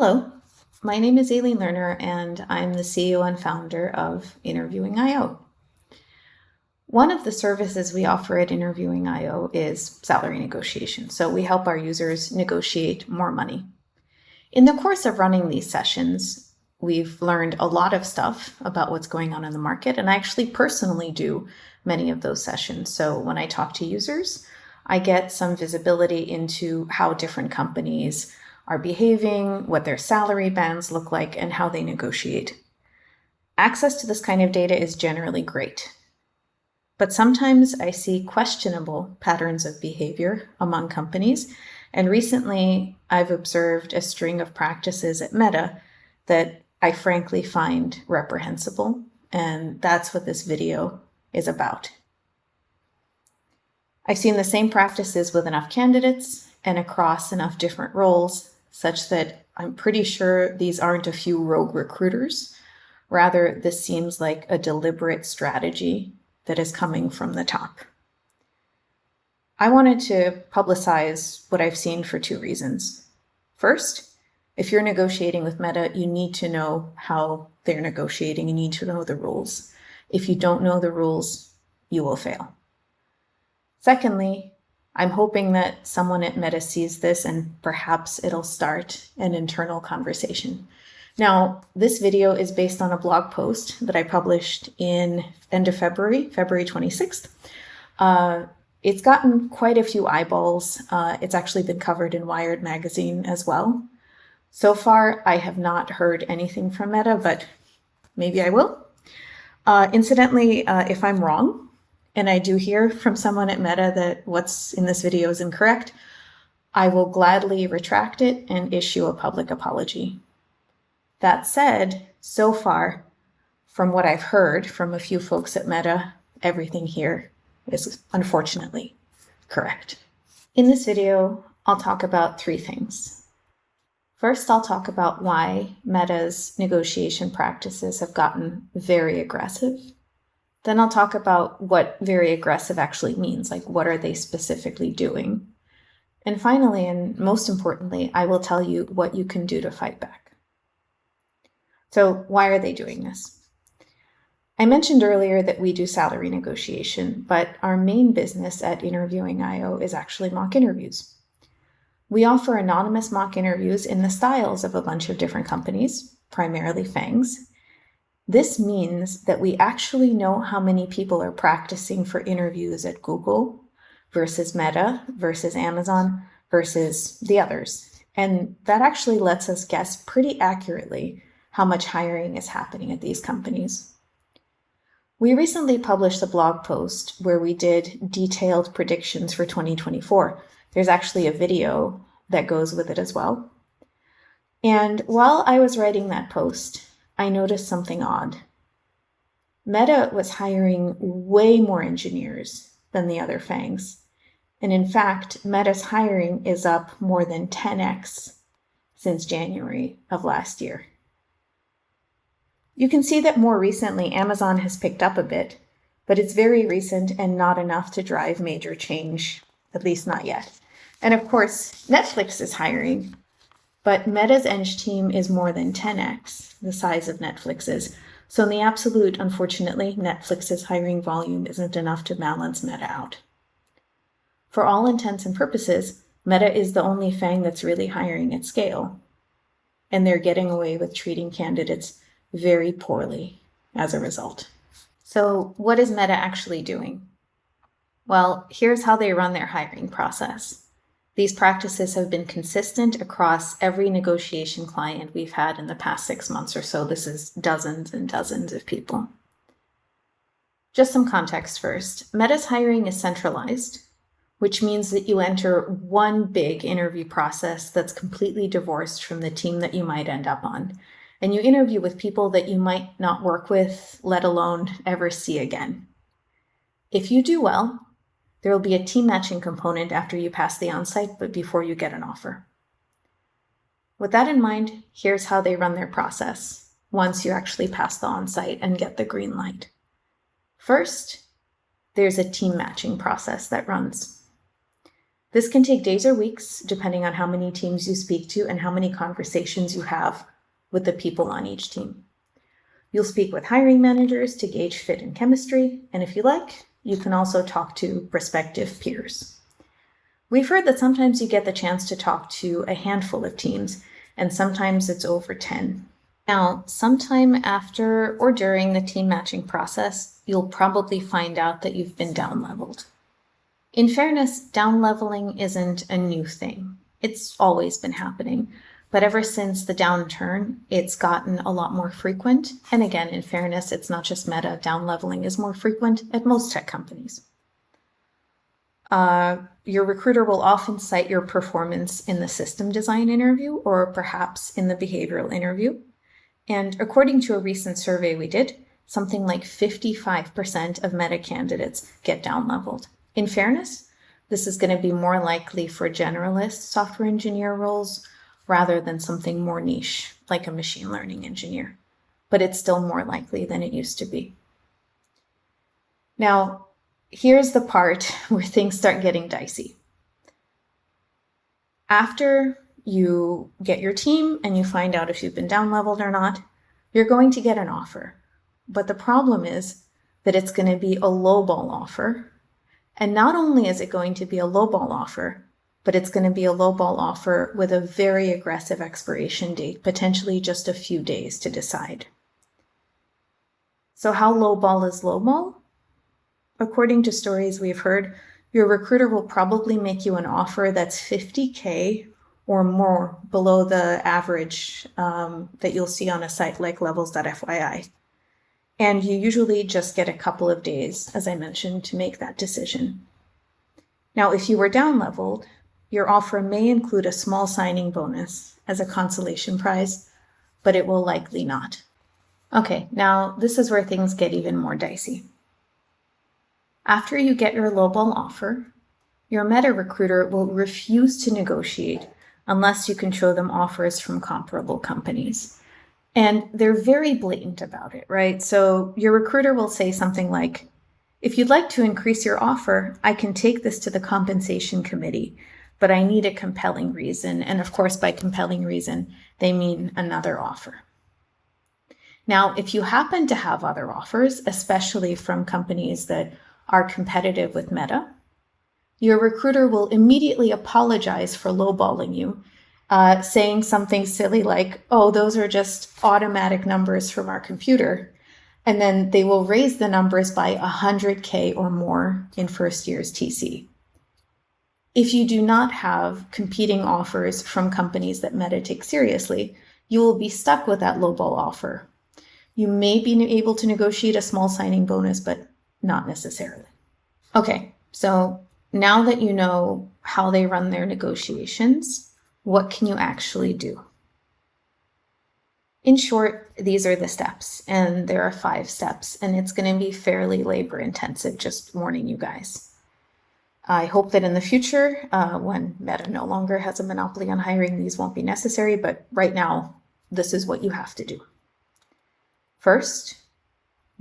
Hello, my name is Aline Lerner, and I'm the CEO and founder of interviewing.io. One of the services we offer at interviewing.io is salary negotiation. So we help our users negotiate more money. In the course of running these sessions, we've learned a lot of stuff about what's going on in the market, and I actually personally do many of those sessions. So when I talk to users, I get some visibility into how different companies are behaving, what their salary bands look like, and how they negotiate. Access to this kind of data is generally great, but sometimes I see questionable patterns of behavior among companies, and recently I've observed a string of practices at Meta that I frankly find reprehensible, and that's what this video is about. I've seen the same practices with enough candidates and across enough different roles such that I'm pretty sure these aren't a few rogue recruiters. Rather, this seems like a deliberate strategy that is coming from the top. I wanted to publicize what I've seen for two reasons. First, if you're negotiating with Meta, you need to know how they're negotiating. You need to know the rules. If you don't know the rules, you will fail. Secondly, I'm hoping that someone at Meta sees this and perhaps it'll start an internal conversation. Now, this video is based on a blog post that I published in end of February 26th. It's gotten quite a few eyeballs. It's actually been covered in Wired magazine as well. So far, I have not heard anything from Meta, but maybe I will. Incidentally, if I'm wrong, and I do hear from someone at Meta that what's in this video is incorrect, I will gladly retract it and issue a public apology. That said, so far, from what I've heard from a few folks at Meta, everything here is unfortunately correct. In this video, I'll talk about three things. First, I'll talk about why Meta's negotiation practices have gotten very aggressive. Then I'll talk about what very aggressive actually means, like what are they specifically doing? And finally, and most importantly, I will tell you what you can do to fight back. So why are they doing this? I mentioned earlier that we do salary negotiation, but our main business at interviewing.io is actually mock interviews. We offer anonymous mock interviews in the styles of a bunch of different companies, primarily FANGs. This means that we actually know how many people are practicing for interviews at Google versus Meta versus Amazon versus the others. And that actually lets us guess pretty accurately how much hiring is happening at these companies. We recently published a blog post where we did detailed predictions for 2024. There's actually a video that goes with it as well. And while I was writing that post, I noticed something odd. Meta was hiring way more engineers than the other FANGs. And in fact, Meta's hiring is up more than 10x since January of last year. You can see that more recently, Amazon has picked up a bit, but it's very recent and not enough to drive major change, at least not yet. And of course, Netflix is hiring, but Meta's Eng team is more than 10x the size of Netflix's. So in the absolute, unfortunately, Netflix's hiring volume isn't enough to balance Meta out. For all intents and purposes, Meta is the only FANG that's really hiring at scale. And they're getting away with treating candidates very poorly as a result. So what is Meta actually doing? Well, here's how they run their hiring process. These practices have been consistent across every negotiation client we've had in the past 6 months or so. This is dozens and dozens of people. Just some context first. Meta's hiring is centralized, which means that you enter one big interview process that's completely divorced from the team that you might end up on. And you interview with people that you might not work with, let alone ever see again. If you do well, there will be a team matching component after you pass the onsite, but before you get an offer. With that in mind, here's how they run their process once you actually pass the onsite and get the green light. First, there's a team matching process that runs. This can take days or weeks, depending on how many teams you speak to and how many conversations you have with the people on each team. You'll speak with hiring managers to gauge fit and chemistry, and if you like, you can also talk to prospective peers. We've heard that sometimes you get the chance to talk to a handful of teams, and sometimes it's over 10. Now, sometime after or during the team matching process, you'll probably find out that you've been down-leveled. In fairness, down-leveling isn't a new thing. It's always been happening. But ever since the downturn, it's gotten a lot more frequent. And again, in fairness, it's not just Meta. Down-leveling is more frequent at most tech companies. Your recruiter will often cite your performance in the system design interview or perhaps in the behavioral interview. And according to a recent survey we did, something like 55% of Meta candidates get down-leveled. In fairness, this is going to be more likely for generalist software engineer roles rather than something more niche, like a machine learning engineer. But it's still more likely than it used to be. Now, here's the part where things start getting dicey. After you get your team and you find out if you've been down-leveled or not, you're going to get an offer. But the problem is that it's going to be a lowball offer. And not only is it going to be a lowball offer, but it's going to be a lowball offer with a very aggressive expiration date, potentially just a few days to decide. So how lowball is lowball? According to stories we've heard, your recruiter will probably make you an offer that's $50K or more below the average that you'll see on a site like levels.fyi. And you usually just get a couple of days, as I mentioned, to make that decision. Now, if you were down-leveled, your offer may include a small signing bonus as a consolation prize, but it will likely not. Okay, now this is where things get even more dicey. After you get your lowball offer, your Meta recruiter will refuse to negotiate unless you can show them offers from comparable companies. And they're very blatant about it, right? So your recruiter will say something like, if you'd like to increase your offer, I can take this to the compensation committee, but I need a compelling reason. And of course, by compelling reason, they mean another offer. Now, if you happen to have other offers, especially from companies that are competitive with Meta, your recruiter will immediately apologize for lowballing you, saying something silly like, oh, those are just automatic numbers from our computer. And then they will raise the numbers by 100K or more in first year's TC. If you do not have competing offers from companies that Meta takes seriously, you will be stuck with that lowball offer. You may be able to negotiate a small signing bonus, but not necessarily. Okay, so now that you know how they run their negotiations, what can you actually do? In short, these are the steps, and there are 5 steps, and it's going to be fairly labor intensive, just warning you guys. I hope that in the future, when Meta no longer has a monopoly on hiring, these won't be necessary, but right now, this is what you have to do. First,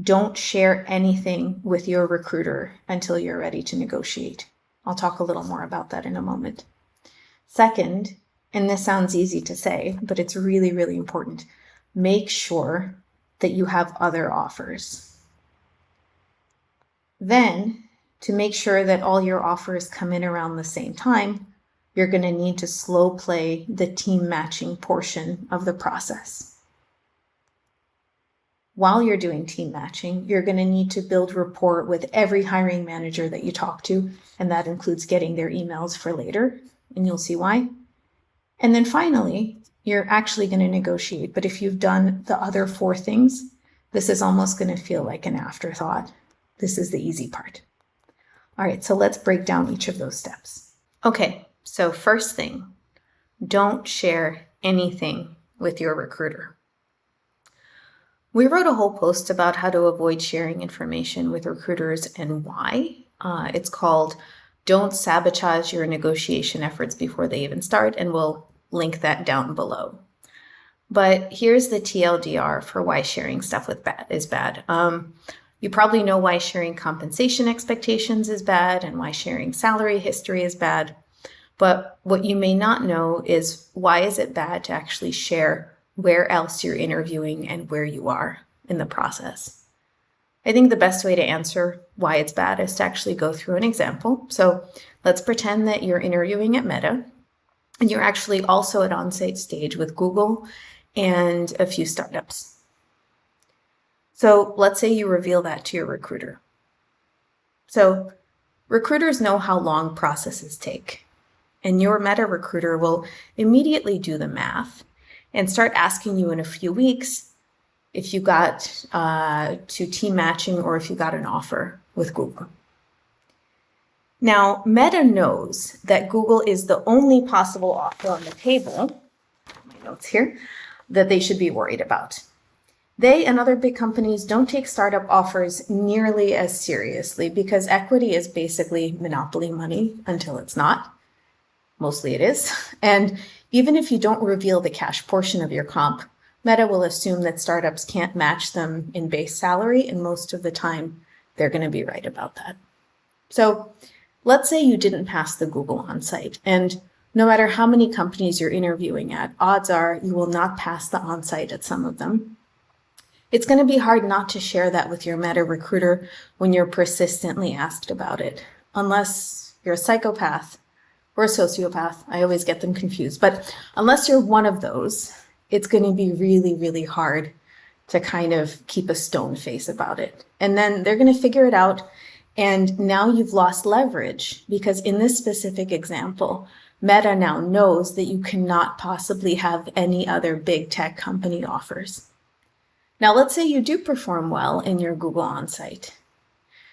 don't share anything with your recruiter until you're ready to negotiate. I'll talk a little more about that in a moment. Second, and this sounds easy to say, but it's really, really important, make sure that you have other offers. Then, to make sure that all your offers come in around the same time, you're going to need to slow play the team matching portion of the process. While you're doing team matching, you're going to need to build rapport with every hiring manager that you talk to, and that includes getting their emails for later, and you'll see why. And then finally, you're actually going to negotiate, but if you've done the other 4 things, this is almost going to feel like an afterthought. This is the easy part. All right, so let's break down each of those steps. Okay, so first thing, don't share anything with your recruiter. We wrote a whole post about how to avoid sharing information with recruiters and why. It's called Don't Sabotage Your Negotiation Efforts Before They Even Start, and we'll link that down below. But here's the TLDR for why sharing stuff is bad. You probably know why sharing compensation expectations is bad and why sharing salary history is bad. But what you may not know is, why is it bad to actually share where else you're interviewing and where you are in the process? I think the best way to answer why it's bad is to actually go through an example. So let's pretend that you're interviewing at Meta and you're actually also at on-site stage with Google and a few startups. So let's say you reveal that to your recruiter. So recruiters know how long processes take, and your Meta recruiter will immediately do the math and start asking you in a few weeks if you got to team matching or if you got an offer with Google. Now, Meta knows that Google is the only possible offer on the table, my notes here, that they should be worried about. They and other big companies don't take startup offers nearly as seriously because equity is basically monopoly money until it's not. Mostly it is. And even if you don't reveal the cash portion of your comp, Meta will assume that startups can't match them in base salary, and most of the time they're going to be right about that. So let's say you didn't pass the Google on-site, and no matter how many companies you're interviewing at, odds are you will not pass the on-site at some of them. It's going to be hard not to share that with your Meta recruiter when you're persistently asked about it, unless you're a psychopath or a sociopath. I always get them confused, but unless you're one of those, it's going to be really, really hard to kind of keep a stone face about it. And then they're going to figure it out. And now you've lost leverage because in this specific example, Meta now knows that you cannot possibly have any other big tech company offers. Now, let's say you do perform well in your Google on-site.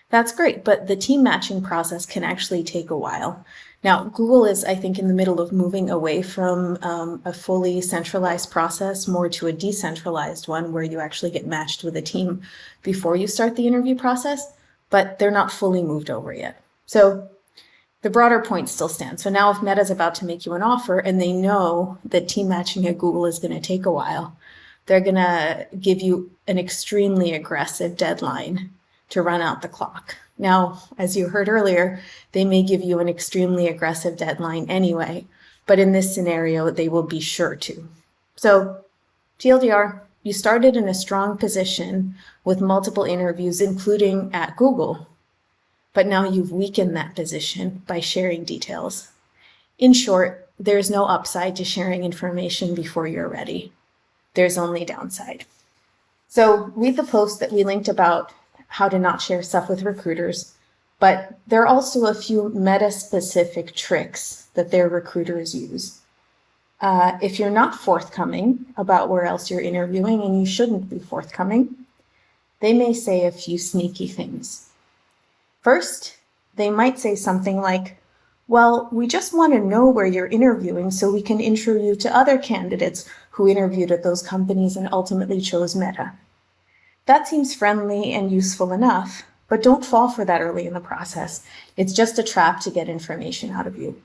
That's great, but the team matching process can actually take a while. Now, Google is, I think, in the middle of moving away from a fully centralized process more to a decentralized one where you actually get matched with a team before you start the interview process, but they're not fully moved over yet. So the broader point still stands. So now if Meta's about to make you an offer and they know that team matching at Google is going to take a while, they're going to give you an extremely aggressive deadline to run out the clock. Now, as you heard earlier, they may give you an extremely aggressive deadline anyway, but in this scenario, they will be sure to. So, TLDR, you started in a strong position with multiple interviews, including at Google, but now you've weakened that position by sharing details. In short, there's no upside to sharing information before you're ready. There's only downside. So read the post that we linked about how to not share stuff with recruiters, but there are also a few Meta-specific tricks that their recruiters use. If you're not forthcoming about where else you're interviewing, and you shouldn't be forthcoming, they may say a few sneaky things. First, they might say something like, well, we just want to know where you're interviewing so we can intro you to other candidates who interviewed at those companies and ultimately chose Meta. That seems friendly and useful enough, but don't fall for that early in the process. It's just a trap to get information out of you.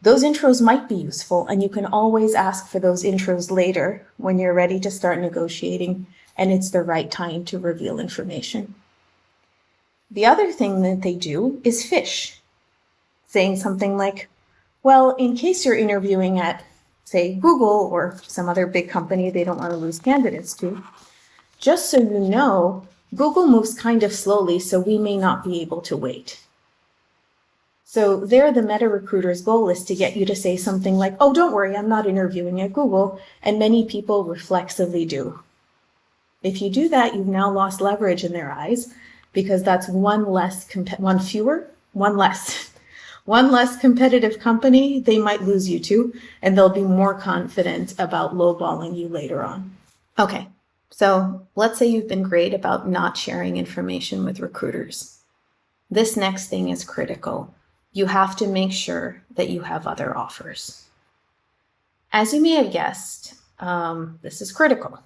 Those intros might be useful, and you can always ask for those intros later when you're ready to start negotiating and it's the right time to reveal information. The other thing that they do is fish, saying something like, well, in case you're interviewing at, say, Google or some other big company they don't want to lose candidates to, just so you know, Google moves kind of slowly, so we may not be able to wait. So there, the Meta recruiter's goal is to get you to say something like, oh, don't worry, I'm not interviewing at Google, and many people reflexively do. If you do that, you've now lost leverage in their eyes, because that's one less competitive company they might lose you to, and they'll be more confident about lowballing you later on. Okay, so let's say you've been great about not sharing information with recruiters. This next thing is critical. You have to make sure that you have other offers. As you may have guessed, this is critical.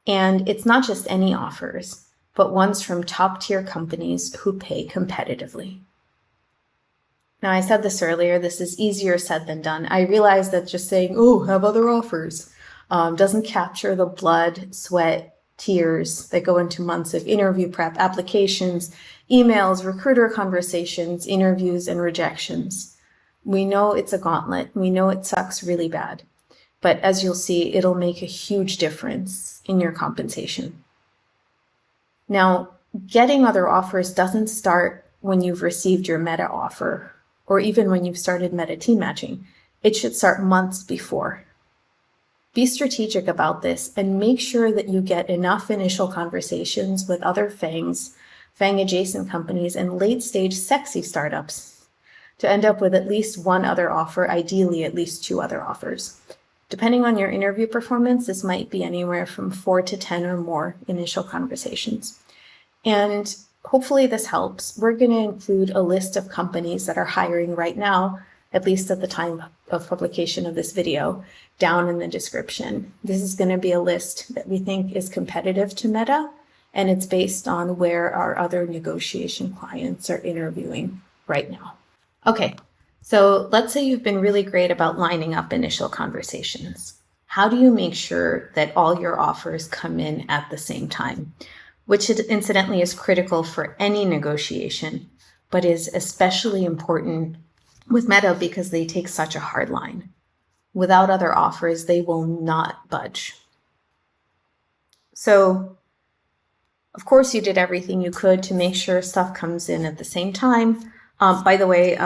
And it's not just any offers, but ones from top-tier companies who pay competitively. Now, I said this earlier, this is easier said than done. I realize that just saying, oh, have other offers, doesn't capture the blood, sweat, tears that go into months of interview prep, applications, emails, recruiter conversations, interviews, and rejections. We know it's a gauntlet. We know it sucks really bad. But as you'll see, it'll make a huge difference in your compensation. Now, getting other offers doesn't start when you've received your Meta offer or even when you've started Meta team matching. It should start months before. Be strategic about this and make sure that you get enough initial conversations with other FANG adjacent companies and late stage sexy startups to end up with at least one other offer, ideally at least 2 other offers. Depending on your interview performance, this might be anywhere from 4 to 10 or more initial conversations. And hopefully this helps. We're going to include a list of companies that are hiring right now, at least at the time of publication of this video, down in the description. This is going to be a list that we think is competitive to Meta, and it's based on where our other negotiation clients are interviewing right now. Okay, so let's say you've been really great about lining up initial conversations. How do you make sure that all your offers come in at the same time? Which incidentally is critical for any negotiation, but is especially important with Meta because they take such a hard line. Without other offers, they will not budge. So, of course, you did everything you could to make sure stuff comes in at the same time. By the way,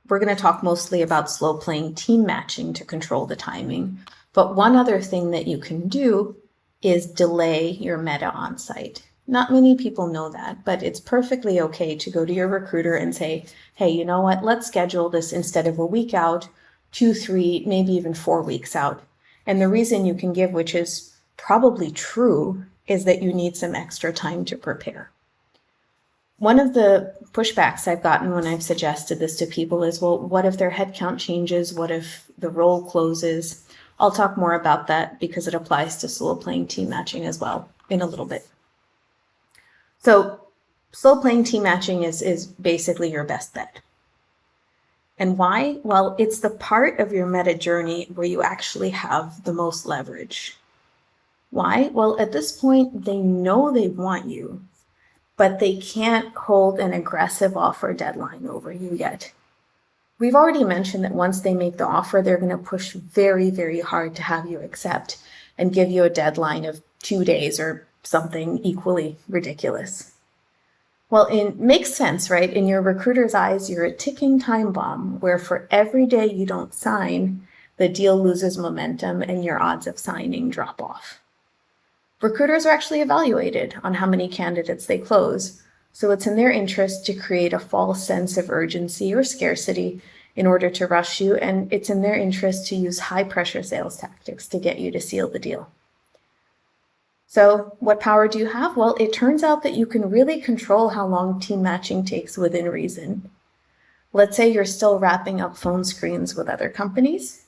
we're going to talk mostly about slow playing team matching to control the timing. But one other thing that you can do is delay your Meta onsite. Not many people know that, but it's perfectly okay to go to your recruiter and say, hey, you know what, let's schedule this instead of a week out, 2, 3, maybe even 4 weeks out. And the reason you can give, which is probably true, is that you need some extra time to prepare. One of the pushbacks I've gotten when I've suggested this to people is, well, what if their headcount changes? What if the role closes? I'll talk more about that because it applies to slow playing team matching as well in a little bit. So slow playing team matching is basically your best bet. And why? Well, it's the part of your Meta journey where you actually have the most leverage. Why? Well, at this point, they know they want you, but they can't hold an aggressive offer deadline over you yet. We've already mentioned that once they make the offer, they're going to push very, very hard to have you accept and give you a deadline of 2 days or something equally ridiculous. Well, it makes sense, right? In your recruiter's eyes, you're a ticking time bomb where for every day you don't sign, the deal loses momentum and your odds of signing drop off. Recruiters are actually evaluated on how many candidates they close, so it's in their interest to create a false sense of urgency or scarcity in order to rush you, and it's in their interest to use high-pressure sales tactics to get you to seal the deal. So what power do you have? Well, it turns out that you can really control how long team matching takes within reason. Let's say you're still wrapping up phone screens with other companies.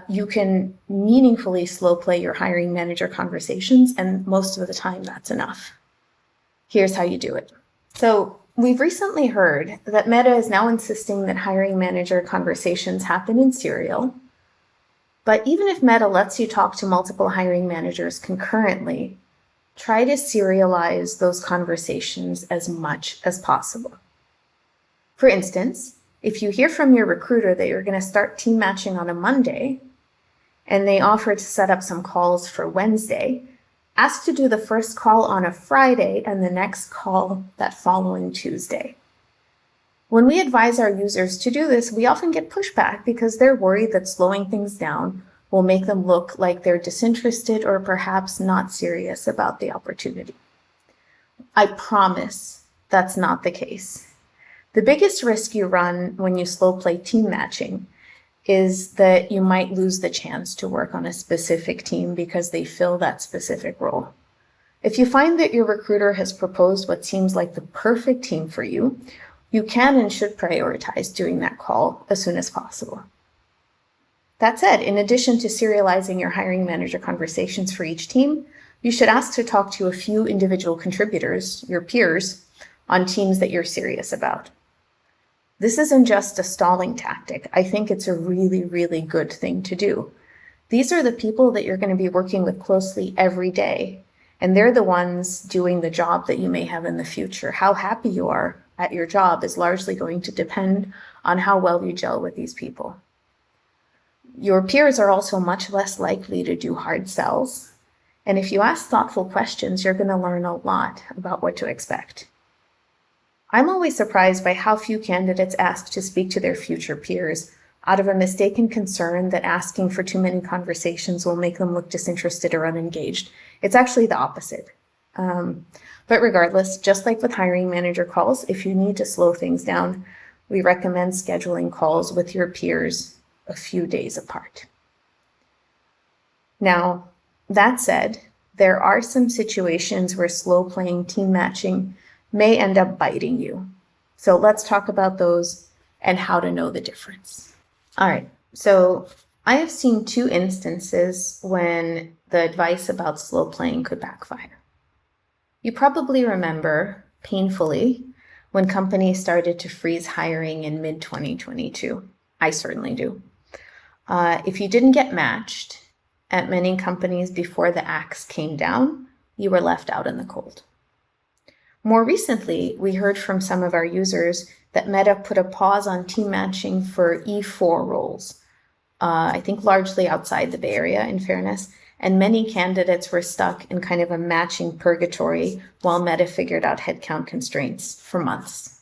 You can meaningfully slow play your hiring manager conversations, and most of the time that's enough. Here's how you do it. So we've recently heard that Meta is now insisting that hiring manager conversations happen in serial. But even if Meta lets you talk to multiple hiring managers concurrently, try to serialize those conversations as much as possible. For instance, if you hear from your recruiter that you're going to start team matching on a Monday, and they offer to set up some calls for Wednesday, ask to do the first call on a Friday and the next call that following Tuesday. When we advise our users to do this, we often get pushback because they're worried that slowing things down will make them look like they're disinterested or perhaps not serious about the opportunity. I promise that's not the case. The biggest risk you run when you slow play team matching is that you might lose the chance to work on a specific team because they fill that specific role. If you find that your recruiter has proposed what seems like the perfect team for you, you can and should prioritize doing that call as soon as possible. That said, in addition to serializing your hiring manager conversations for each team, you should ask to talk to a few individual contributors, your peers, on teams that you're serious about. This isn't just a stalling tactic. I think it's a really, really good thing to do. These are the people that you're going to be working with closely every day, and they're the ones doing the job that you may have in the future. How happy you are at your job is largely going to depend on how well you gel with these people. Your peers are also much less likely to do hard sells. And if you ask thoughtful questions, you're going to learn a lot about what to expect. I'm always surprised by how few candidates ask to speak to their future peers out of a mistaken concern that asking for too many conversations will make them look disinterested or unengaged. It's actually the opposite. But regardless, just like with hiring manager calls, if you need to slow things down, we recommend scheduling calls with your peers a few days apart. Now, that said, there are some situations where slow playing team matching may end up biting you. So let's talk about those and how to know the difference. All right, so I have seen two instances when the advice about slow playing could backfire. You probably remember, painfully, when companies started to freeze hiring in mid-2022. I certainly do. If you didn't get matched at many companies before the axe came down, you were left out in the cold. More recently, we heard from some of our users that Meta put a pause on team matching for E4 roles, I think largely outside the Bay Area, in fairness, and many candidates were stuck in kind of a matching purgatory while Meta figured out headcount constraints for months.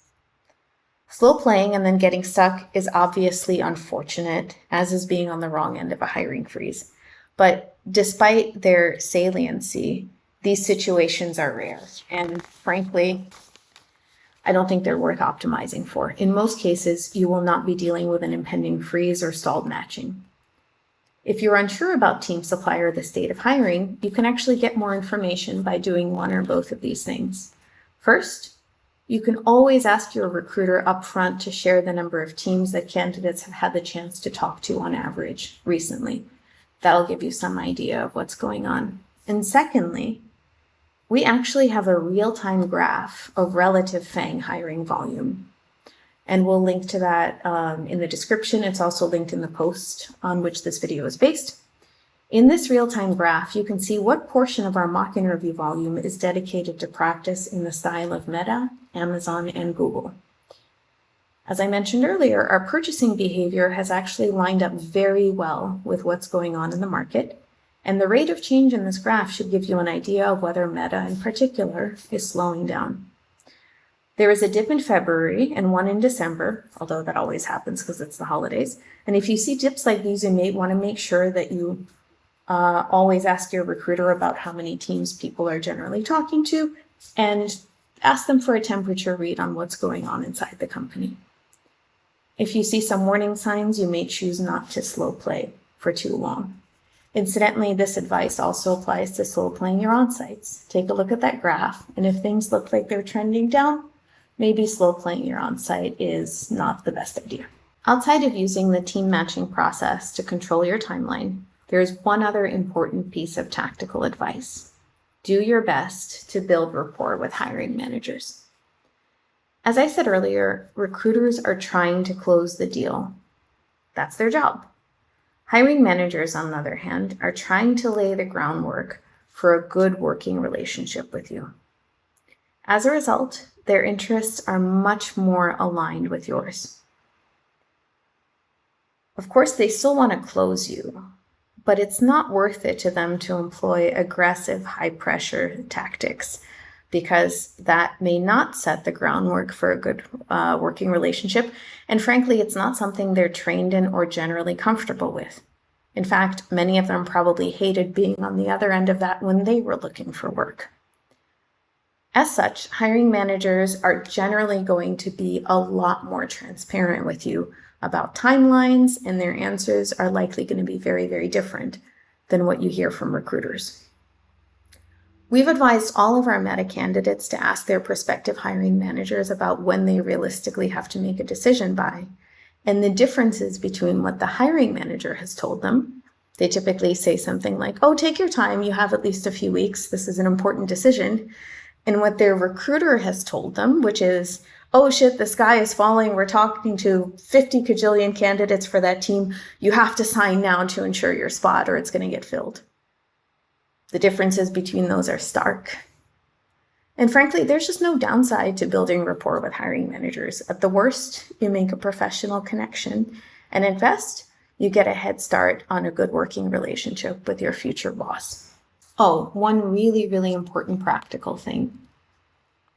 Slow playing and then getting stuck is obviously unfortunate, as is being on the wrong end of a hiring freeze. But despite their saliency, these situations are rare. And frankly, I don't think they're worth optimizing for. In most cases, you will not be dealing with an impending freeze or stalled matching. If you're unsure about team supply or the state of hiring, you can actually get more information by doing one or both of these things. First, you can always ask your recruiter upfront to share the number of teams that candidates have had the chance to talk to on average recently. That'll give you some idea of what's going on. And secondly, we actually have a real-time graph of relative FANG hiring volume. And we'll link to that in the description. It's also linked in the post on which this video is based. In this real-time graph, you can see what portion of our mock interview volume is dedicated to practice in the style of Meta, Amazon, and Google. As I mentioned earlier, our purchasing behavior has actually lined up very well with what's going on in the market, and the rate of change in this graph should give you an idea of whether Meta in particular is slowing down. There is a dip in February and one in December, although that always happens because it's the holidays. And if you see dips like these, you may want to make sure that you always ask your recruiter about how many teams people are generally talking to and ask them for a temperature read on what's going on inside the company. If you see some warning signs, you may choose not to slow play for too long. Incidentally, this advice also applies to slow playing your on-sites. Take a look at that graph, and if things look like they're trending down, maybe slow playing your on-site is not the best idea. Outside of using the team matching process to control your timeline, there is one other important piece of tactical advice. Do your best to build rapport with hiring managers. As I said earlier, recruiters are trying to close the deal. That's their job. Hiring managers, on the other hand, are trying to lay the groundwork for a good working relationship with you. As a result, their interests are much more aligned with yours. Of course, they still want to close you, but it's not worth it to them to employ aggressive, high-pressure tactics because that may not set the groundwork for a good working relationship. And frankly, it's not something they're trained in or generally comfortable with. In fact, many of them probably hated being on the other end of that when they were looking for work. As such, hiring managers are generally going to be a lot more transparent with you about timelines, and their answers are likely going to be very, very different than what you hear from recruiters. We've advised all of our Meta candidates to ask their prospective hiring managers about when they realistically have to make a decision by, and the differences between what the hiring manager has told them. They typically say something like, "Oh, take your time, you have at least a few weeks, this is an important decision," and what their recruiter has told them, which is, "Oh shit, the sky is falling, we're talking to 50 kajillion candidates for that team, you have to sign now to ensure your spot or it's going to get filled." The differences between those are stark. And frankly, there's just no downside to building rapport with hiring managers. At the worst, you make a professional connection, and at best, you get a head start on a good working relationship with your future boss. Oh, one really, really important practical thing.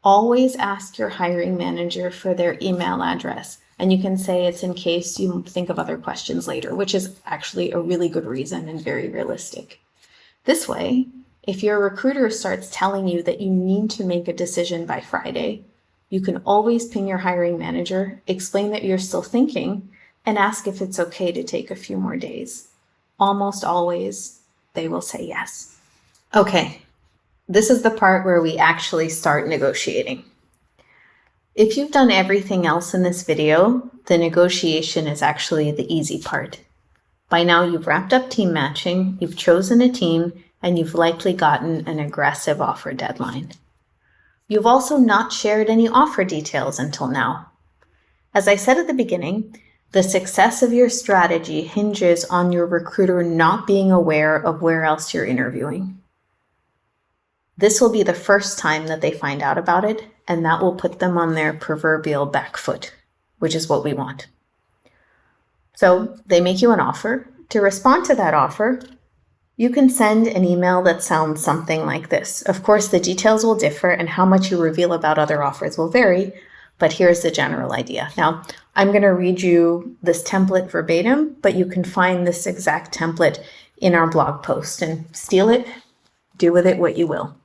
Always ask your hiring manager for their email address, and you can say it's in case you think of other questions later, which is actually a really good reason and very realistic. This way, if your recruiter starts telling you that you need to make a decision by Friday, you can always ping your hiring manager, explain that you're still thinking, and ask if it's okay to take a few more days. Almost always, they will say yes. Okay, this is the part where we actually start negotiating. If you've done everything else in this video, the negotiation is actually the easy part. By now, you've wrapped up team matching, you've chosen a team, and you've likely gotten an aggressive offer deadline. You've also not shared any offer details until now. As I said at the beginning, the success of your strategy hinges on your recruiter not being aware of where else you're interviewing. This will be the first time that they find out about it, and that will put them on their proverbial back foot, which is what we want. So they make you an offer. To respond to that offer, you can send an email that sounds something like this. Of course, the details will differ and how much you reveal about other offers will vary, but here's the general idea. Now, I'm going to read you this template verbatim, but you can find this exact template in our blog post and steal it, do with it what you will.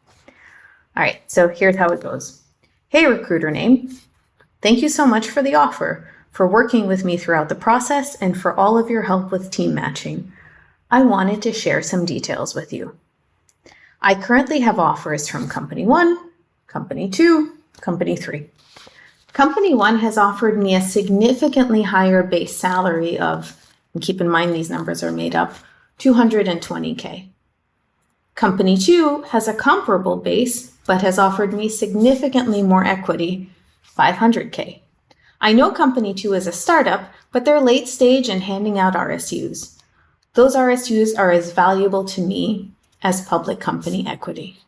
All right, so here's how it goes. Hey, recruiter name. Thank you so much for the offer, for working with me throughout the process, and for all of your help with team matching. I wanted to share some details with you. I currently have offers from Company 1, Company 2, Company 3. Company 1 has offered me a significantly higher base salary of, and keep in mind these numbers are made up, $220K. Company 2 has a comparable base, but has offered me significantly more equity, $500K. I know Company 2 is a startup, but they're late stage and handing out RSUs. Those RSUs are as valuable to me as public company equity.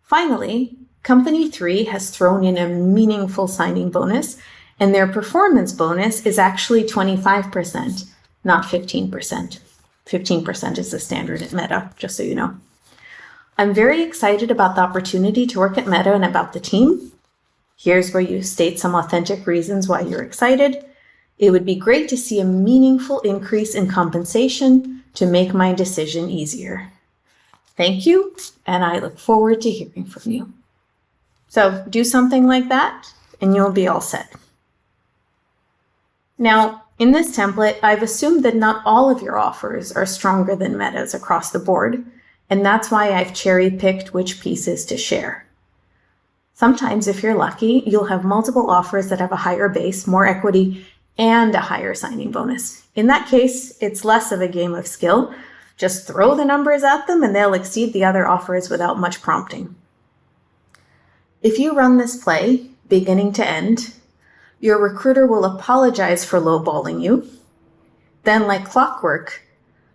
Finally, Company 3 has thrown in a meaningful signing bonus, and their performance bonus is actually 25%, not 15%. 15% is the standard at Meta, just so you know. I'm very excited about the opportunity to work at Meta and about the team. Here's where you state some authentic reasons why you're excited. It would be great to see a meaningful increase in compensation to make my decision easier. Thank you, and I look forward to hearing from you. So do something like that, and you'll be all set. Now, in this template, I've assumed that not all of your offers are stronger than Meta's across the board, and that's why I've cherry-picked which pieces to share. Sometimes, if you're lucky, you'll have multiple offers that have a higher base, more equity, and a higher signing bonus. In that case, it's less of a game of skill. Just throw the numbers at them and they'll exceed the other offers without much prompting. If you run this play, beginning to end, your recruiter will apologize for lowballing you. Then, like clockwork,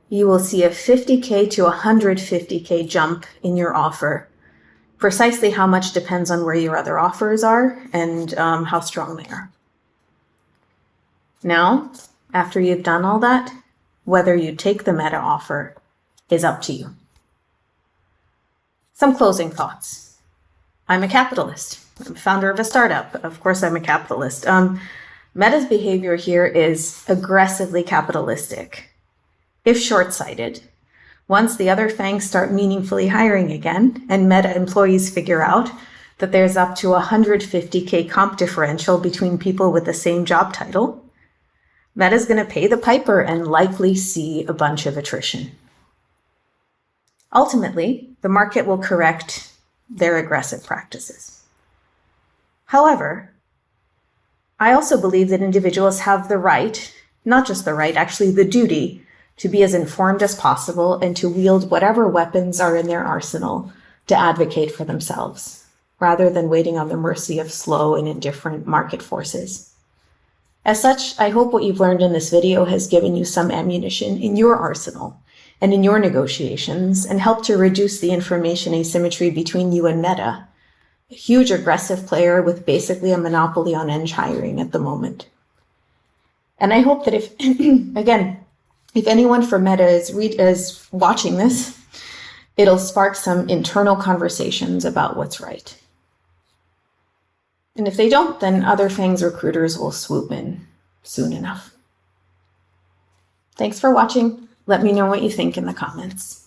you will see a $50K to $150K jump in your offer. Precisely how much depends on where your other offers are and how strong they are. Now, after you've done all that, whether you take the Meta offer is up to you. Some closing thoughts. I'm a capitalist. I'm a founder of a startup. Of course, I'm a capitalist. Meta's behavior here is aggressively capitalistic, if short-sighted. Once the other FANGs start meaningfully hiring again, and Meta employees figure out that there's up to a $150K comp differential between people with the same job title, Meta's going to pay the piper and likely see a bunch of attrition. Ultimately, the market will correct their aggressive practices. However, I also believe that individuals have the right, not just the right, actually the duty, to be as informed as possible and to wield whatever weapons are in their arsenal to advocate for themselves, rather than waiting on the mercy of slow and indifferent market forces. As such, I hope what you've learned in this video has given you some ammunition in your arsenal and in your negotiations and helped to reduce the information asymmetry between you and Meta, a huge aggressive player with basically a monopoly on eng hiring at the moment. And I hope that if, again, if anyone from Meta is watching this, it'll spark some internal conversations about what's right. And if they don't, then other FANGs recruiters will swoop in soon enough. Thanks for watching. Let me know what you think in the comments.